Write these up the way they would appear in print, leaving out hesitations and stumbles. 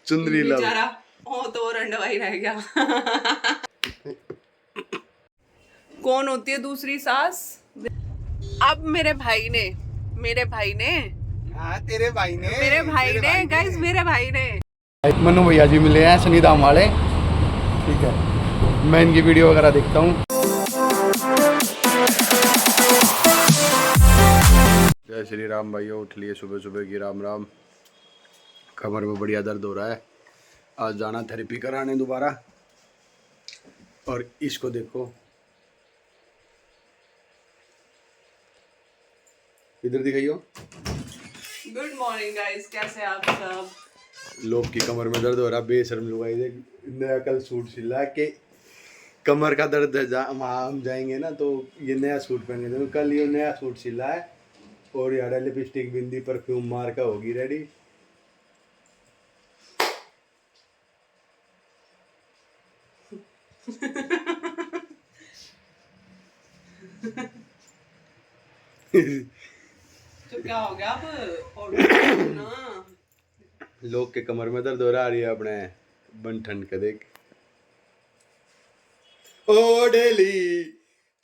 चुंदरी लव बेचारा हो तो रंडवाई रह गया। कौन होती है दूसरी सास? अब मेरे भाई ने हाँ तेरे भाई ने गाइस मेरे भाई ने मनु भैया जी मिले हैं शनिधाम वाले। ठीक है, मैं इनकी वीडियो वगैरह देखता हूँ। जय श्री राम भाइयों, उठ लिए सुबह सुबह की। राम राम। कमर में बढ़िया दर्द हो रहा है, आज जाना थेरेपी कराने दोबारा। और इसको देखो, इधर दिखाइयो। गुड मॉर्निंग गाइस, कैसे आप सब? लोग की कमर में दर्द हो रहा, बेशर्म लोग। नया कल सूट सिला के कमर का दर्द है, वहाँ हम जाएंगे ना तो ये नया सूट पहनेंगे। तो कल ये नया सूट सिला है और यार लिपस्टिक बिंदी परफ्यूम मार का होगी रेडी। तो क्या हो गया अब? और ना लोग के कमर में दर्द हो रहा है अपने बंठन का देख। ओढ़ली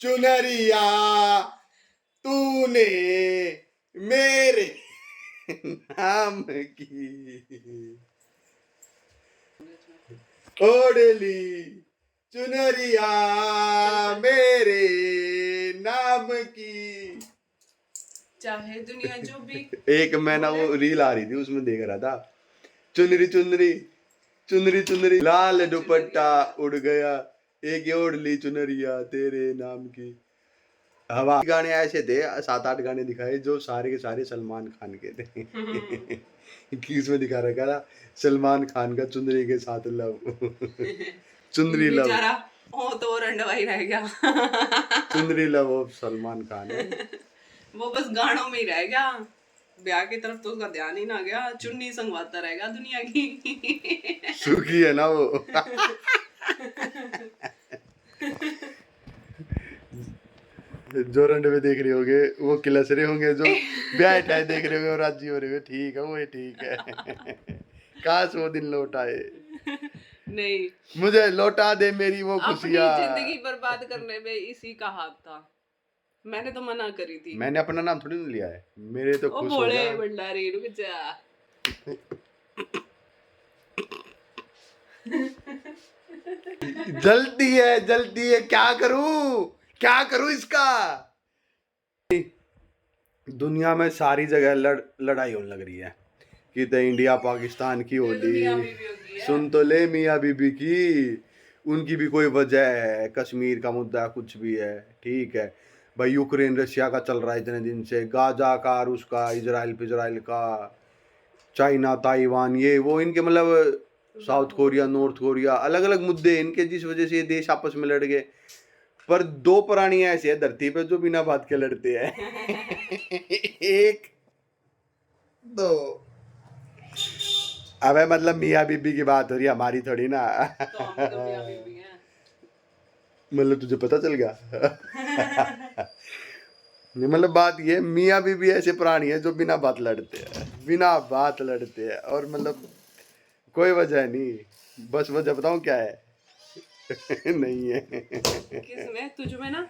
चुनरिया तूने मेरे नाम की, ओढ़ली चुनरिया मेरे नाम की। चाहे दुनिया जो भी। एक मैं ना वो रील आ रही थी, उसमें देख रहा था, चुनरी चुनरी चुनरी चुनरी लाल दुपट्टा उड़ गया, एक ओढ़ ली चुनरिया तेरे नाम की। हवा गाने ऐसे थे, 7-8 गाने दिखाए जो सारे के सारे सलमान खान के थे। कि इसमें दिखा रखा था सलमान खान का चुनरी के साथ लव। चुनरी लव बेचारा हो तो रंडवाई रह गया। चुनरी लव ऑफ सलमान खान है। वो बस गानों में ही रह गया, ब्याह की तरफ तो उसका ध्यान ही ना गया। चुन्नी संगवाता रहेगा दुनिया की। सुखी है ना वो। जो रंड में देख रहे होंगे वो किलस रहे होंगे, जो ब्याह टाइम देख रहे होंगे और राजी हो रहे होंगे। ठीक है, वो ही ठीक है। काश वो दिन लौट आए। नहीं, मुझे लौटा दे मेरी वो अपनी खुशियाँ। जिंदगी बर्बाद करने में इसी का हाथ था। मैंने तो मना करी थी। मैंने अपना नाम थोड़ी ना लिया है, मेरे तो खुश हो जा। भंडारी रुक जा। जल्दी है, क्या करूं इसका। दुनिया में सारी जगह लड़ाई होने लग रही है कि तो इंडिया पाकिस्तान की होली। सुन तो ले मियाँ बीबी की, उनकी भी कोई वजह है। कश्मीर का मुद्दा कुछ भी है, ठीक है भाई। यूक्रेन रशिया का चल रहा है इतने दिन से, गाजा का, रूस का, इजराइल का, चाइना ताइवान, ये वो इनके मतलब साउथ कोरिया नॉर्थ कोरिया, अलग अलग मुद्दे इनके, जिस वजह से ये देश आपस में लड़ गए। पर दो प्राणी ऐसे हैं धरती पे जो बिना बात के लड़ते हैं। एक दो, अबे मतलब मियाँ बीबी की बात हो रही है, हमारी थोड़ी ना। तो हम तो मियाँ बीबी हैं। मतलब तुझे पता चल गया। मतलब बात ये, मियाँ बीबी ऐसे प्राणी है जो बिना बात लड़ते हैं, और मतलब कोई वजह नहीं, बस वजह बताऊं क्या है। नहीं है। किसमें? तुझ में ना।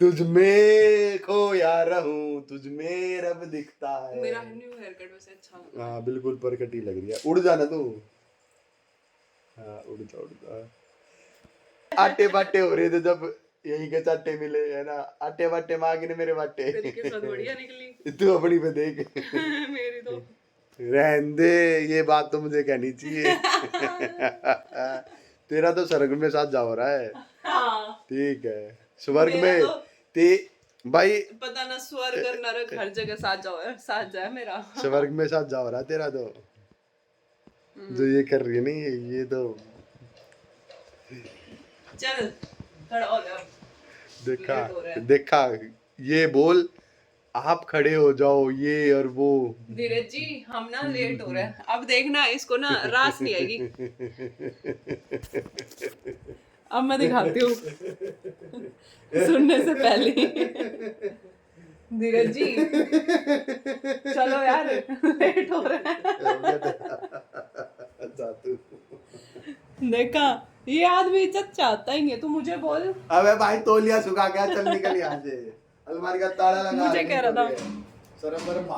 तुझ में खोया रहूं, तुझ में रब दिखता है। मेरा न्यू हेयर कट वैसे अच्छा लग रहा है। हाँ बिल्कुल परकटी लग रही है। उड़ जाना तू। हाँ उड़ जा। आटे बाटे हो रहे थे जब यही के चाटे मिले है ना, आटे बाटे मांगने मेरे बाटे। तेरी किस्मत बढ़िया निकली। तू अपनी पे देख। मेरी तो रहने दे, ये बात तो मुझे कहनी चाहिए। तेरा तो स्वर्ग में साथ जा हो रहा है। हाँ। ठीक है, स्वर्ग में तो ते भाई पता ना, स्वर्ग और नरक हर जगह साथ जाए मेरा। स्वर्ग में साथ जा हो रहा है तेरा तो। जो ये कर रही है नहीं, ये तो चल खड़ा हो जा। देखा ये बोल, आप खड़े हो जाओ, ये और वो। धीरज जी हम ना लेट हो रहे हैं, अब देखना इसको ना रास नहीं आएगी। अब मैं दिखाती हूँ सुनने से पहले। धीरज जी चलो यार, लेट हो रहा है। अच्छा तू देखा, ये आदमी इज्जत चाहता ही नहीं है। तू मुझे बोल, अबे भाई तौलिया सुखा गया, चल निकल यहाँ से, अलमारी का ताला लगा। मुझे कह रहा था,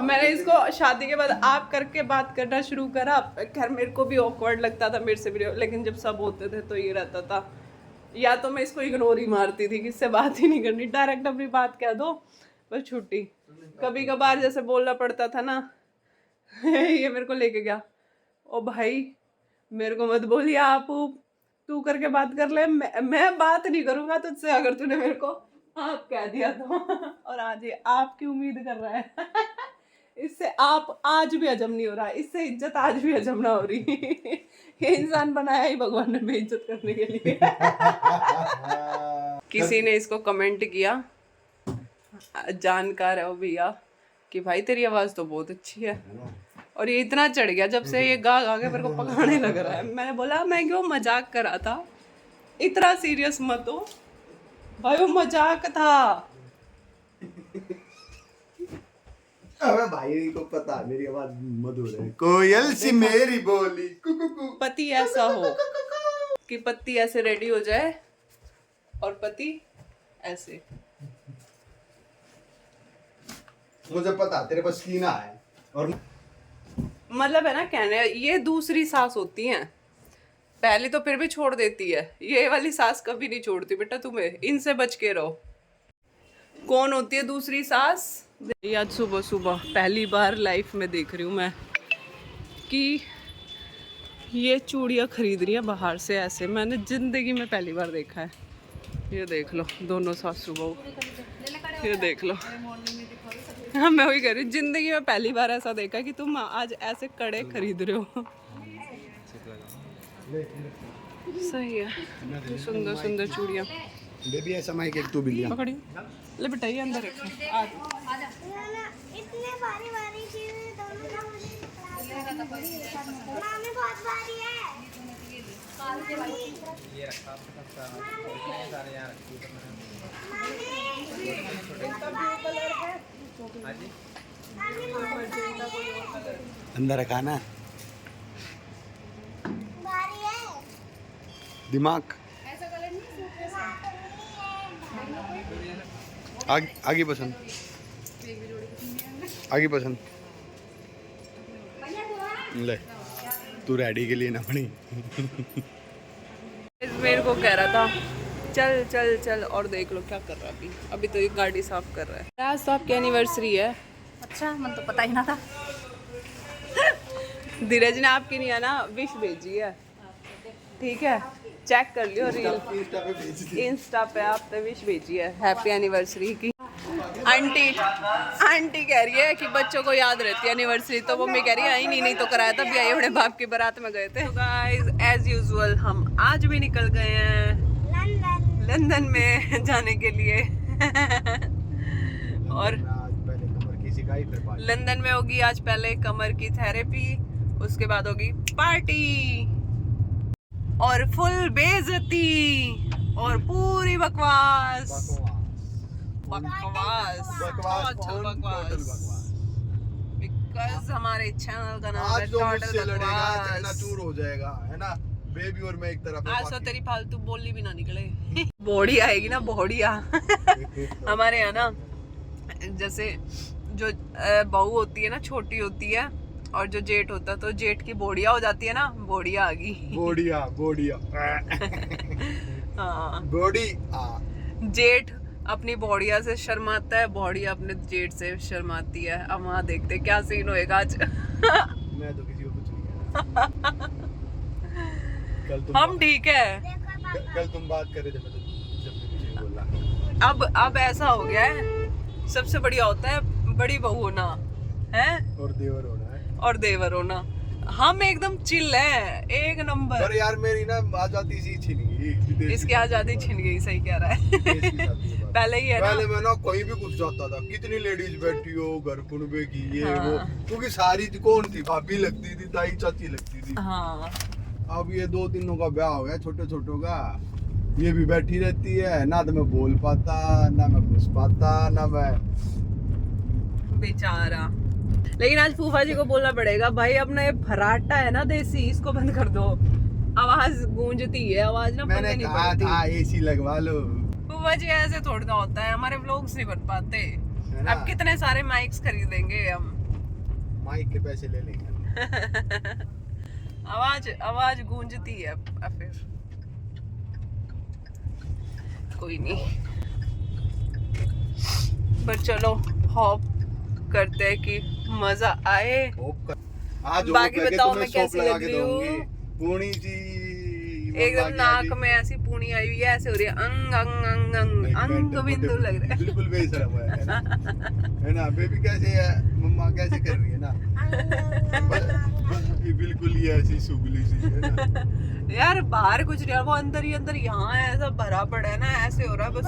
मैंने इसको शादी के बाद आप करके बात करना शुरू करा। खैर मेरे को भी ऑकवर्ड लगता था, मेरे से भी, लेकिन जब सब होते थे तो ये रहता था, या तो मैं इसको इग्नोर ही मारती थी कि इससे बात ही नहीं करनी, डायरेक्ट अपनी बात कह दो, बस छुट्टी। कभी कभार जैसे बोलना पड़ता था ना ये मेरे को लेके गया, ओ भाई मेरे को मत बोलिए, आप तू करके बात कर ले, मैं बात नहीं करूंगा तुझसे अगर तूने मेरे को आप कह दिया तो। और आज ये आपकी उम्मीद कर रहा है इससे आप आज भी हजम नहीं हो रहा, इससे इज्जत आज भी हजम ना हो रही ये इंसान बनाया ही भगवान ने बेइज्जत करने के लिए किसी ने इसको कमेंट किया, जानकार है वो भैया, कि भाई तेरी आवाज तो बहुत अच्छी है, और ये इतना चढ़ गया जब से ये गा गा के मेरे को पकाने लग रहा है। मैंने बोला मैं क्यों मजाक करा था, इतना सीरियस मत हो भाई, वो मजाक था। अबे भाई को पता मेरी आवाज मधुर है, कोयल सी मेरी बोली पति ऐसा हो कि पति ऐसे रेडी हो जाए और पति ऐसे, मुझे पता तेरे पास कीना है, और मतलब है ना कहने, ये दूसरी सास होती हैं, पहली तो फिर भी छोड़ देती है, ये वाली सास कभी नहीं छोड़ती बेटा तुम्हें, इनसे बच के रहो। कौन होती है दूसरी सास? आज सुबह सुबह पहली बार लाइफ में देख रही हूँ मैं कि ये चूड़ियाँ खरीद रही है बाहर से, ऐसे मैंने जिंदगी में पहली बार देखा है। ये देख लो दोनों सासू बहू, ये देख लो। हाँ मैं वही कह रही हूँ, जिंदगी में पहली बार ऐसा देखा कि तुम आज ऐसे कड़े खरीद रहे हो। सही है, सुंदर सुंदर चूड़ियाँ। बेबी ऐसा माइक एक तू भी लिया, पकड़ी ले बेटा, ये अंदर रखो। इतने भारी भारी चीजें दोनों का मामी बहुत भारी है। ये रखा सारे यहाँ अंदर रखा ना, भारी है दिमाग आगे पसंद, आगे पसंद ले, तू रेडी के लिए ना बनी मेरे को कह रहा था चल चल चल, और देख लो क्या कर रहा है अभी तो ये गाड़ी साफ कर रहा है। आज तो आपकी एनिवर्सरी है। अच्छा मन तो पता ही ना था। धीरज ने आपकी नहीं है ना विश भेजी है, ठीक है चेक कर लियो रील, इंस्टा पे आपने विश भेजी है हैप्पी एनिवर्सरी की। आंटी कह रही है कि बच्चों को याद रहती है एनिवर्सरी, तो मम्मी कह रही है आई नहीं तो कराया था, भी आई अपने बाप की बारात में गए थे। गाइस एज यूजुअल हम आज भी निकल गए हैं लंदन में जाने के लिए और लंदन में होगी आज पहले कमर की थेरेपी, उसके बाद होगी पार्टी और फुल बेइज्जती और पूरी बकवास बिकॉज हमारे चैनल का नाम है टोटल बकवास। चूर हो जाएगा है ना बेबी, और मैं एक तरफ आज तो तेरी फालतू बोली भी ना निकले बॉडी आएगी ना बॉडिया हमारे यहाँ ना जैसे जो बहू होती है ना छोटी होती है, और जो जेठ होता है तो जेठ की बोड़िया हो जाती है ना, बोड़िया आ गई बोड़िया हाँ बॉडी जेठ अपनी बोड़िया से शर्माता है, बोड़िया अपने जेठ से शर्माती है। अब वहाँ देखते क्या सीन होएगा आज मैं तो किसी को कुछ नहीं कल तुम हम ठीक है, कल तुम बात कर रहे थे, मैं तो जब भी कुछ बोला। अब ऐसा हो गया है, सबसे बढ़िया होता है बड़ी बहू होना है और देवर होना है, और देवर होना। हम एकदम चिल है, एक नंबर। पर यार मेरी ना आजादी सी छीन गई, इसकी आजादी छिन गई, सही कह रहा है पहले ही है ना, पहले मैं ना कहीं भी घुस जाता था, कितनी लेडीज बैठी हो घर कुनबे की ये हाँ। वो, क्योंकि सारी कौन थी, भाभी लगती थी, ताई चाची लगती थी। हाँ अब ये 2-3 का ब्याह हो गया, छोटे छोटों का, ये भी बैठी रहती है, ना तो मैं बोल पाता, ना मैं घुस पाता, ना मैं बेचारा। लेकिन आज फूफा जी को बोलना पड़ेगा, भाई अपना ये फराटा है ना देसी, इसको बंद कर दो, आवाज गूंजती है, आवाज ना मैंने पता नहीं कहा पड़ती। था एसी लगवा लो। फूफा जी ऐसे थोड़ा होता है, हमारे व्लॉग्स नहीं बन पाते। है ना? अब कितने सारे माइक्स खरीदेंगे हम। माइक के पैसे ले लेंगे। आवाज आवाज गूंजती है अब फिर कोई नहीं, पर चलो होप करते हैं कि मजा आए। आज बाकी बताओ मैं कैसी लग रही हूँ? पूर्णी जी एकदम नाक में ऐसी पूनी आई हुई है, ऐसे हो रही है, अंग अंग अंग अंग अंग बिंदु लग रहा है। बिल्कुल बेशरम है ना बेबी? कैसे है मम्मा, कैसे कर रही है ना? बिल्कुल ही ऐसी सुगली सी है ना। यार बाहर कुछ नहीं, वो अंदर ही अंदर यहाँ है, ऐसा भरा पड़ा है ना, ऐसे हो रहा है बस।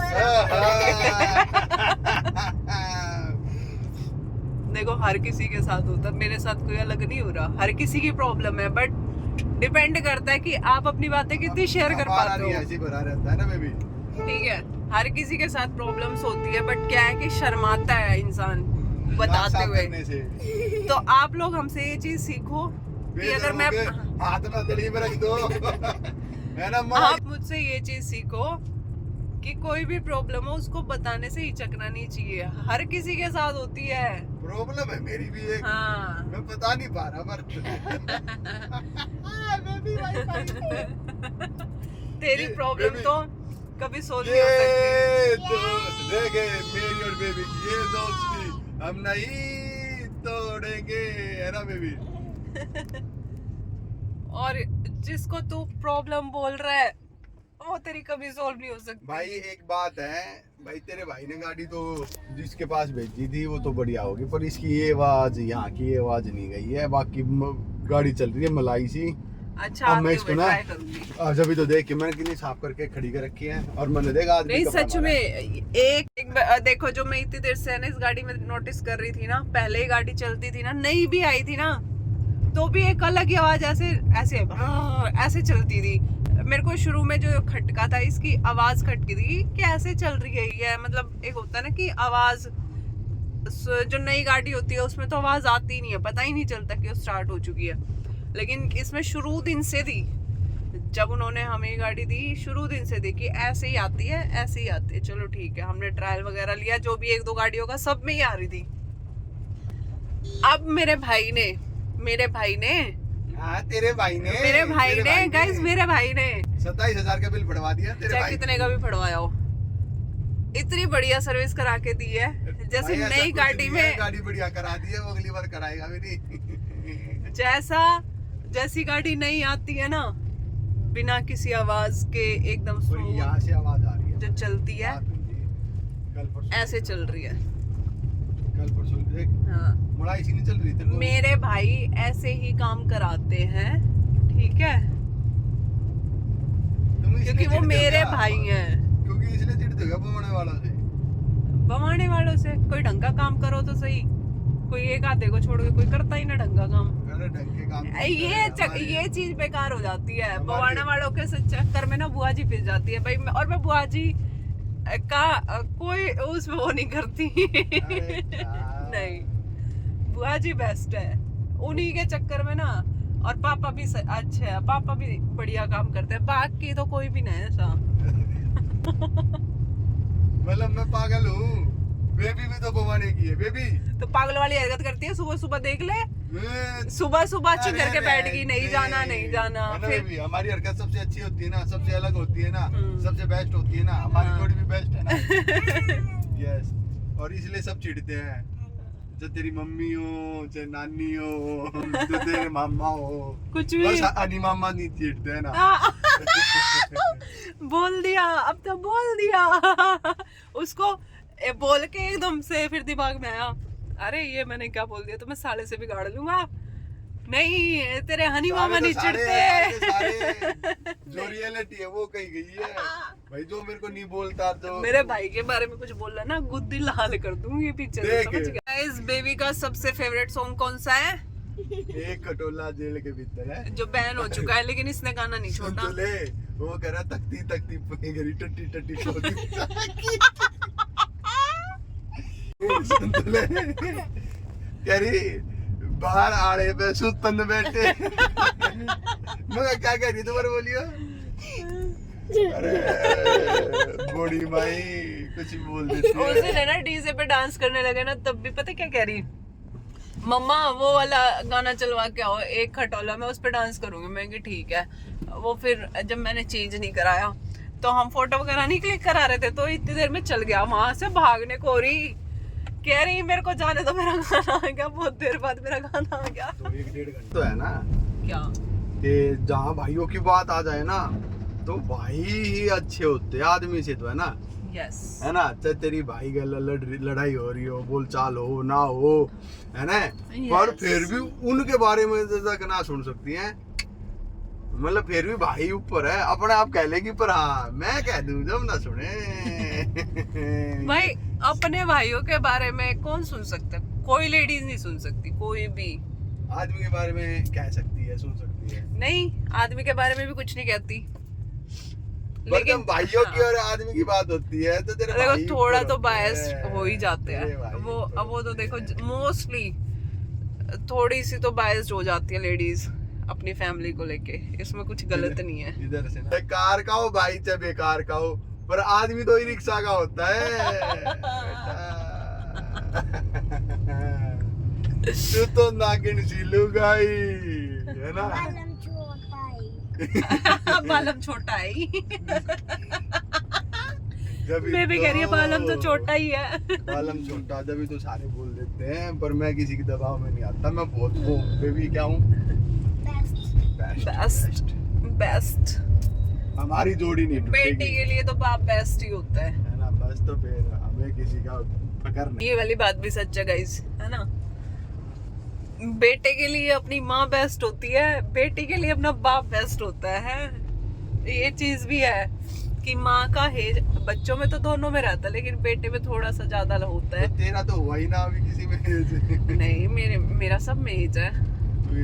देखो हर किसी के साथ होता है, मेरे साथ कोई अलग नहीं हो रहा, हर किसी की प्रॉब्लम है, बट डिपेंड करता है कि आप अपनी बातें कितनी शेयर कर पाते हो। ऐसे भरा रहता है ना बेबी। ठीक है, हर किसी के साथ प्रॉब्लम्स होती है, बट क्या है कि शर्माता है इंसान बताते हुए। तो आप लोग हमसे ये चीज सीखो कि अगर मैं हाथ में दली में रख दो है ना माँ? आप मुझसे ये चीज सीखो कि कोई भी प्रॉब्लम हो उसको बताने से हिचकना नहीं चाहिए, हर किसी के साथ होती है। प्रॉब्लम है मेरी भी एक, हाँ मैं बता नहीं पा रहा पर तेरी प्रॉब्लम baby, तो कभी सोच नहीं हो ये सकती। दोस्त देखे मेरी और बेबी की ये दोस्ती हम नहीं तोड़ेंगे, है ना बेबी? और जिसको तू प्रॉब्लम बोल रहा है वो तेरी कभी सॉल्व नहीं हो सकती। भाई एक बात है भाई, तेरे भाई ने गाड़ी तो जिसके पास भेजी थी वो तो बढ़िया होगी, पर इसकी ये आवाज, यहाँ की ये आवाज नहीं गई है। बाकी गाड़ी चल रही है मलाई सी। अच्छा अब आप मैं भी इसको ना ट्राई करूंगी। आज अभी तो देख के मैंने कितनी साफ करके खड़ी कर रखी है, और मैंने देखा आदमी नहीं कपड़ा सच मारा में है। एक देखो, जो मैं इतनी देर से ना इस गाड़ी में नोटिस कर रही थी ना, पहले ही गाड़ी चलती थी ना, नई भी आई थी ना, तो भी एक अलग ही आवाज ऐसे ऐसे ऐसे चलती थी। मेरे को शुरू में जो खटका था, इसकी आवाज खटकी थी कि ऐसे चल रही है ये, मतलब एक होता है ना कि आवाज, जो नई गाड़ी होती है उसमें तो आवाज आती नहीं है, पता ही नहीं चलता कि वो स्टार्ट हो चुकी है। लेकिन इसमें शुरू दिन से थी, जब उन्होंने हमें गाड़ी दी शुरू दिन से थी कि ऐसे ही आती है, ऐसे ही आती है। चलो ठीक है, हमने ट्रायल वगैरह लिया, जो भी एक दो गाड़ियों का सब में ही आ रही थी। अब मेरे भाई ने हाँ, तेरे भाई ने गाइस मेरे भाई ने 27,000 का बिल बढ़वा दिया तेरे चाहे भाई। कितने का भी पड़वाया हो, इतनी बढ़िया सर्विस करा के दी है। जैसे भाई, ऐसा नई कुछ गाड़ी नहीं है, में गाड़ी बढ़िया करा दी है, वो अगली बार कराएगा भी नहीं। जैसी गाड़ी नहीं आती है ना, बिना किसी आवाज के एकदम भाई, स्मूथ यहाँ से आवाज आ रही है जो चलती है, कल परसों ऐसे चल रही है। देख हाँ, मुड़ाई सी नहीं चल रही तेरे को। मेरे भाई ऐसे ही काम कराते हैं, ठीक है, तुम इसलिए क्योंकि वो चिढ़ते हो मेरे क्या? भाई हैं। क्योंकि इसलिए चिढ़ते हो क्या बमाने वालों से? बवाने वालों से कोई ढंग का काम करो तो सही, कोई एक आधे को छोड़ के कोई करता ही ना ढंग का काम। अरे ढंग के काम ये चीज बेकार हो जाती है। हमारी- बवाने वालों के चक्कर में ना बुआ जी पिस जाती है भाई, और मैं बुआ जी का कोई उसमें वो नहीं करती। अरे क्या? नहीं, बुआ जी बेस्ट है, उन्हीं के चक्कर में ना। और पापा भी अच्छे है, पापा भी बढ़िया काम करते हैं, बाकी तो कोई भी नहीं ऐसा। मतलब मैं पागल हूँ, बेबी भी तो बमाने की है बेबी। तो पागल वाली हरकत करती है, सुबह सुबह देख ले, मैं- सुबह सुबह अच्छी अरे करके बैठ नहीं, गई, नहीं जाना नहीं जाना। है ना फिर बेबी, हमारी हरकत सबसे अच्छी होती है ना, सबसे अलग होती है ना, हम्म। सबसे बेस्ट होती है ना, हमारी हाँ। जोड़ी भी बेस्ट है ना। यस, और इसलिए सब चिढ़ते हैं, चाहे तेरी मम्मी हो, चाहे नानी हो, चाहे तेरे मामा हो, कुछ भी बस अनी मामा नहीं चिढ़ते हैं ना। बोल दिया, अब तो बोल दिया। उसको बोल के एकदम से फिर दिमाग में आया, अरे ये मैंने क्या बोल दिया, तो मैं साले से बिगाड़ लूंगा। नहीं, तेरे हनी मामा नहीं चिढ़ते। जो रियलिटी है वो कही गई है भाई, जो मेरे को नहीं बोलता तो मेरे भाई के बारे में कुछ बोलना ना, गुद्दी लाल कर दूंगी पीछे से, देख। समझ गया? इस बेबी का सबसे फेवरेट सॉन्ग कौन सा है? एक खटोला जेल के भीतर है, जो बैन हो चुका है, लेकिन इसने गाना नहीं छोड़ा। संतुले वो कह रहा तकती तकती पकड़ी टट्टी टट्टी छोटी संतुले कह रही बाहर आड़े पे सुतन बैठे। मगर क्या कह रही दोबारा बोलियो। अरे बूढ़ी भाई कुछ भी बोल देती है। उस दिन है ना डीजे पे डांस करने लगे ना, तब भी पता क्या कह रही, मम्मा वो वाला गाना चलवा के आओ, एक खटोला, मैं उस पे डांस करूंगी। मैं कि ठीक है। वो फिर जब मैंने चेंज नहीं कराया तो हम फोटो वगैरह नहीं क्लिक करा रहे थे, तो इतनी देर में चल गया वहां से भागने को रही, कह रही मेरे को जाने दो, मेरा गाना आ गया। बहुत देर बाद मेरा गाना आ गया। तो 1-1.5 घंटा तो है ना क्या कि जहाँ भाइयों की बात आ जाए ना तो भाई ही अच्छे होते हैं आदमी से, तो है ना। यस है ना। चाहे तेरी भाई का लड़ाई हो रही हो, बोल चाल हो ना हो, है ना, पर फिर भी उनके बारे में तक ना सुन सकती हैं। मतलब फिर भी भाई ऊपर है, अपने आप कह लेगी, पर हाँ मैं कह दूं जब ना सुने। भाई अपने भाइयों के बारे में कौन सुन सकता, कोई लेडीज नहीं सुन सकती, कोई भी। आदमी के बारे में कह सकती है, सुन सकती है। नहीं, आदमी के बारे में भी कुछ नहीं कहती, लेकिन भाइयों की और आदमी की बात होती है तो तेरे भाई देखो थोड़ा ऊपर तो होते बायस हैं। हो ही जाते तेरे हैं भाई वो। ऊपर अब वो तो होते देखो हैं। मोस्टली थोड़ी सी तो बायस्ड हो जाती है लेडीज अपनी फैमिली को लेके, इसमें कुछ गलत नहीं है। इधर से ना कार का हो भाई, चाहे बेकार का हो, पर आदमी तो ही रिक्शा का होता है बेटा। तू तो नागिन सी लुगाई है ना। बालम छोटा है जब मैं भी कह रही है बालम तो छोटा ही है। बालम छोटा जब तो सारे बोल देते हैं, पर मैं किसी के दबाव में नहीं आता। मैं बहुत वो बेबी क्या हूँ, बेस्ट बेस्ट। हमारी जोड़ी नहीं बेटी टूटेगी, के लिए तो बाप बेस्ट ही होता है ना। बस तो फिर हमें किसी का फकर नहीं। ये वाली बात भी सच है गाइस, है ना। बेटे के लिए अपनी माँ बेस्ट होती है, बेटी के लिए अपना बाप बेस्ट होता है। ये चीज भी है कि माँ का हेज बच्चों में तो दोनों में रहता है, लेकिन बेटे में थोड़ा सा ज्यादा होता है। तो तेरा तो हुआ ही ना अभी किसी में। नहीं, मेरा सब में एज है,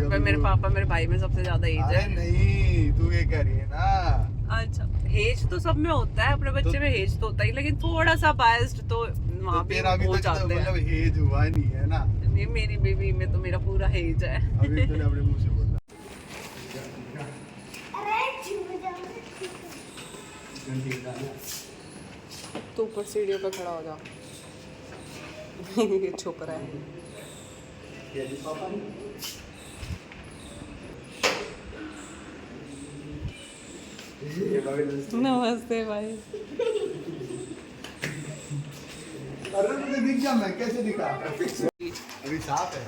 पर मेरे पापा मेरे भाई में सबसे ज्यादा एज अरे है। नहीं, तू ये कह रही है ना। अच्छा, हेज तो सब में होता है, अपने बच्चे में हेज तो होता ही, लेकिन थोड़ा सा बायस्ड तो तो वहाँ भी तेरा अभी हो तक तो जाते हैं। मतलब हेज हुआ नहीं है ना। नहीं, मेरी बेबी में तो मेरा पूरा हेज है। अभी तूने अपने मुंह से बोला। तू ऊपर सीढ़ियों पे खड़ा हो जा। ये छुप रहा है। नमस्ते भाई। अरे मुझे दिख गया, मैं कैसे दिखा? अभी साफ है।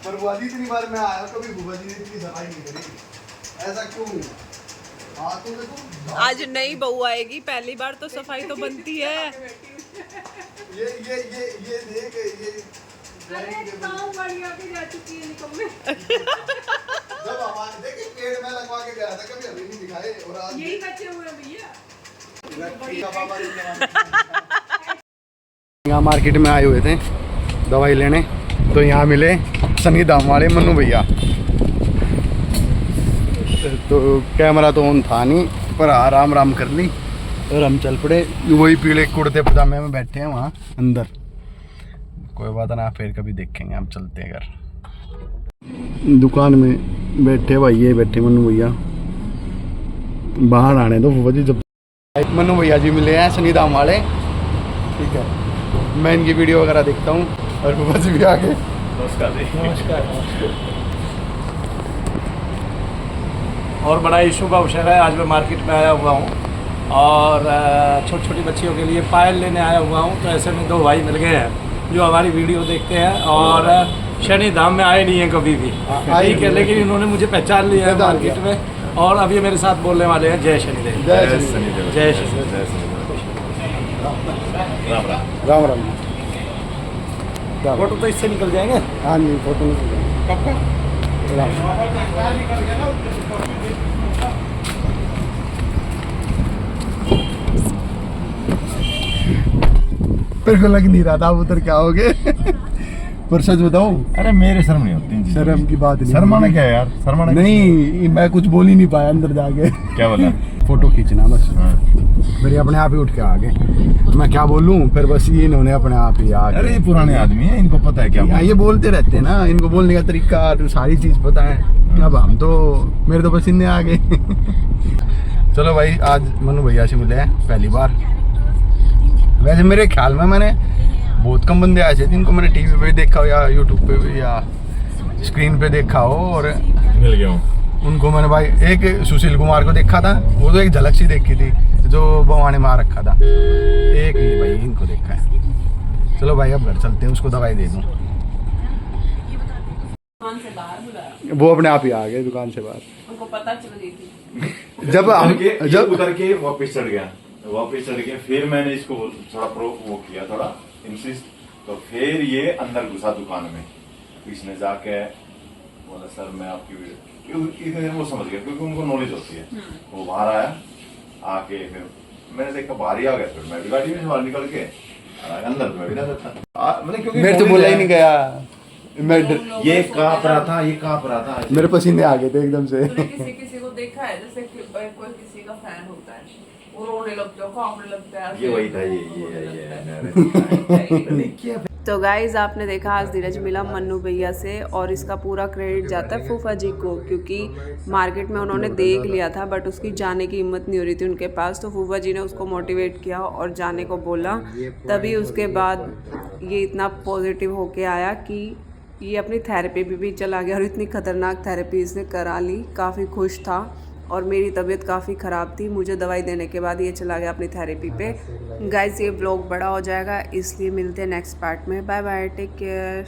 पर वो अभी इतनी बार मैं आया कभी बुआ जी ने इतनी सफाई नहीं करी। ऐसा क्यों? हाँ तो देखो, आज नई बहू आएगी, पहली बार तो सफाई तो बनती है। ये देख ये जब हमारे देखिए पेड़ में लगवा के गया था, कभी अभी नहीं दिखाए, और आज यही बचे हुए हैं भैया। यहाँ मार्केट में आए हुए थे दवाई लेने, तो यहाँ मिले सनी दाम वाले मन्नू भैया। तो कैमरा तो ऑन था नहीं, पर आराम कर ली और हम चल पड़े। वही पीले कुर्ते पजामे में बैठे हैं वहाँ अंदर। कोई बात ना, फिर कभी देखेंगे, हम चलते हैं घर। दुकान में बैठे भाई, ये बैठे मन्नू भैया। बाहर आने दो फूफा जी। जब मन्नू भैया जी मिले हैं सनी दाम वाले, ठीक है, मैं इनकी वीडियो वगैरह देखता हूँ, और फूफा जी भी आगे। नमस्कार जी। नमस्कार। और बड़ा इशू का अवसर है, आज मैं मार्केट में आया हुआ हूँ और छोटी छोटी बच्चियों के लिए पायल लेने आया हुआ हूँ। तो ऐसे में दो भाई मिल गए हैं जो हमारी वीडियो देखते हैं और शनि धाम में आए नहीं हैं कभी भी, ठीक है, लेकिन इन्होंने मुझे पहचान लिया है मार्केट में, और अब ये मेरे साथ बोलने वाले हैं जय शनिदेव। जय शनिदेव। जय शनिदेव। राम राम। फोटो तो इससे निकल जाएंगे। हाँ जी, फोटो नहीं। मेरे को लग नहीं रहा था आप उधर क्या हो गए। पर सच बताओ, अरे मेरे शर्म नहीं होती इन चीज़ों शर्म की। की बात नहीं। शर्माना क्या है यार, शर्माना नहीं, मैं कुछ बोल ही नहीं पाया अंदर जाके। क्या बोला? फोटो खींचना बस, हाँ। फिर ये अपने आप ही उठ के आ गए। मैं क्या बोलूं, फिर बस ये इन्होंने अपने आप ही आ अरे ये गए। पुराने आदमी है, इनको पता है क्या बोलना। ये बोलते रहते हैं ना, इनको बोलने का तरीका तो सारी चीज़ पता है। अब हम तो, मेरे तो पसीने आ गए। चलो भाई, आज मनु भैया से मिले हैं पहली बार। वैसे मेरे ख्याल में मैंने बहुत कम बंदे आए थे जिनको मैंने टीवी पे देखा हो या यूट्यूब पे भी या स्क्रीन पे देखा हो, और मिल गया हूँ। उनको मैंने भाई एक सुशील कुमार को देखा था, वो तो एक झलक सी देखी थी जो बवा ने मार रखा था। एक ही भाई इनको देखा है। चलो भाई अब घर चलते हैं, उसको दवाई दे दूँ। दुकान से बाहर बुलाया, वो अपने आप ही आ गए दुकान से बाहर। उनको पता चल गई थी। जब हम जब उतर के वापस चढ़ गया, फिर मैंने इसको थोड़ा वो किया, थोड़ा इंसिस्ट, तो फिर ये अंदर घुसा दुकान में। इसने जाके बोला सर मैं आपकी वीडियो, वो समझ गया क्योंकि उनको नॉलेज होती है। वो बाहर आया, आके फिर मैंने देखा बाहर ही आ गया, फिर मैं भी गाड़ी में से बाहर निकल के अंदर में भी ना सकता, मतलब क्योंकि मेरे तो बोला ही नहीं गया। मैं ये कांप रहा था, मेरे पसीने आ गए थे एकदम से। तूने किसी को देखा है जैसे कि कोई किसी का फैन होता है, वो रोने लगता है, कांपने लगता है। ये वही था, ये तो गाइज आपने देखा आज धीरज मिला मन्नू भैया से, और इसका पूरा क्रेडिट जाता है फूफा जी को, क्योंकि मार्केट में उन्होंने देख लिया था बट उसकी जाने की हिम्मत नहीं हो रही थी उनके पास, तो फूफा जी ने उसको मोटिवेट किया और जाने को बोला। तभी उसके बाद ये इतना पॉजिटिव होके आया कि ये अपनी थेरेपी भी चला गया, और इतनी ख़तरनाक थेरेपी इसने करा ली। काफ़ी खुश था, और मेरी तबीयत काफ़ी ख़राब थी, मुझे दवाई देने के बाद ये चला गया अपनी थेरेपी पे। गाइस ये व्लॉग बड़ा हो जाएगा, इसलिए मिलते हैं नेक्स्ट पार्ट में। Bye bye, take care.